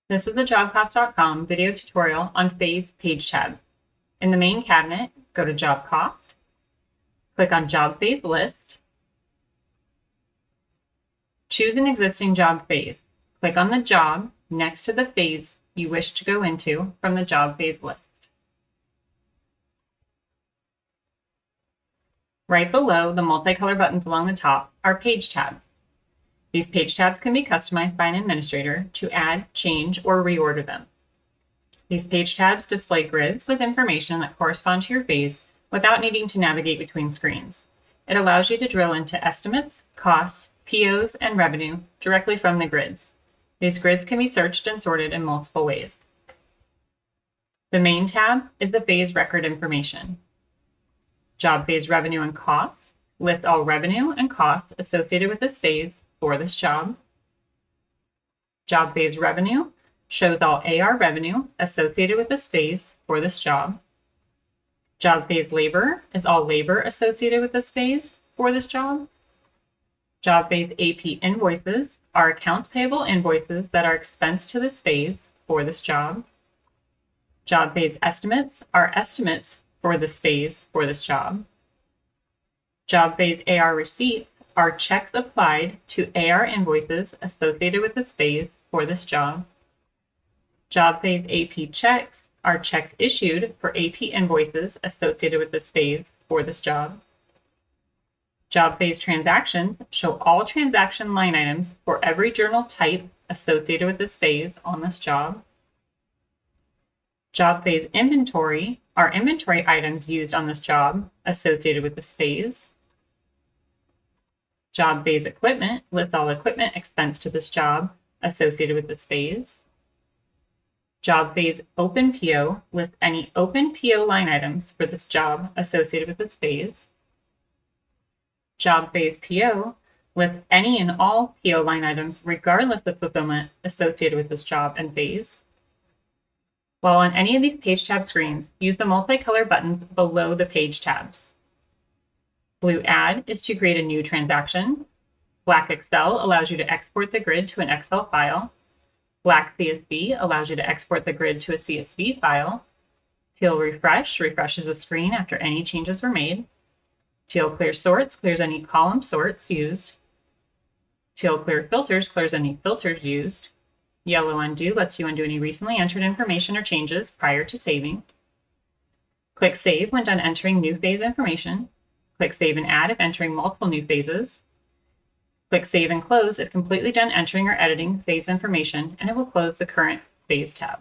This is the JobCost.com video tutorial on phase page tabs. In the main cabinet, go to Job Cost, click on Job Phase List, choose an existing job phase. Click on the job next to the phase you wish to go into from the job phase list. Right below the multicolor buttons along the top are page tabs. These page tabs can be customized by an administrator to add, change, or reorder them. These page tabs display grids with information that correspond to your phase without needing to navigate between screens. It allows you to drill into estimates, costs, POs, and revenue directly from the grids. These grids can be searched and sorted in multiple ways. The main tab is the phase record information. Job phase revenue and costs lists all revenue and costs associated with this phase for this job. Job phase revenue shows all AR revenue associated with this phase for this job. Job phase labor is all labor associated with this phase for this job. Job phase AP invoices are accounts payable invoices that are expensed to this phase for this job. Job phase estimates are estimates for this phase for this job. Job phase AR receipts are checks applied to AR invoices associated with this phase for this job. Job phase AP checks are checks issued for AP invoices associated with this phase for this job. Job phase transactions show all transaction line items for every journal type associated with this phase on this job. Job phase inventory are inventory items used on this job associated with this phase. Job phase equipment lists all equipment expense to this job associated with this phase. Job phase open PO lists any open PO line items for this job associated with this phase. Job phase PO lists any and all PO line items regardless of fulfillment associated with this job and phase. While on any of these page tab screens, use the multicolor buttons below the page tabs. Blue Add is to create a new transaction. Black Excel allows you to export the grid to an Excel file. Black CSV allows you to export the grid to a CSV file. Teal Refresh refreshes a screen after any changes were made. Teal Clear Sorts clears any column sorts used. Teal Clear Filters clears any filters used. Yellow Undo lets you undo any recently entered information or changes prior to saving. Click Save when done entering new phase information. Click Save and Add if entering multiple new phases. Click Save and Close if completely done entering or editing phase information, and it will close the current phase tab.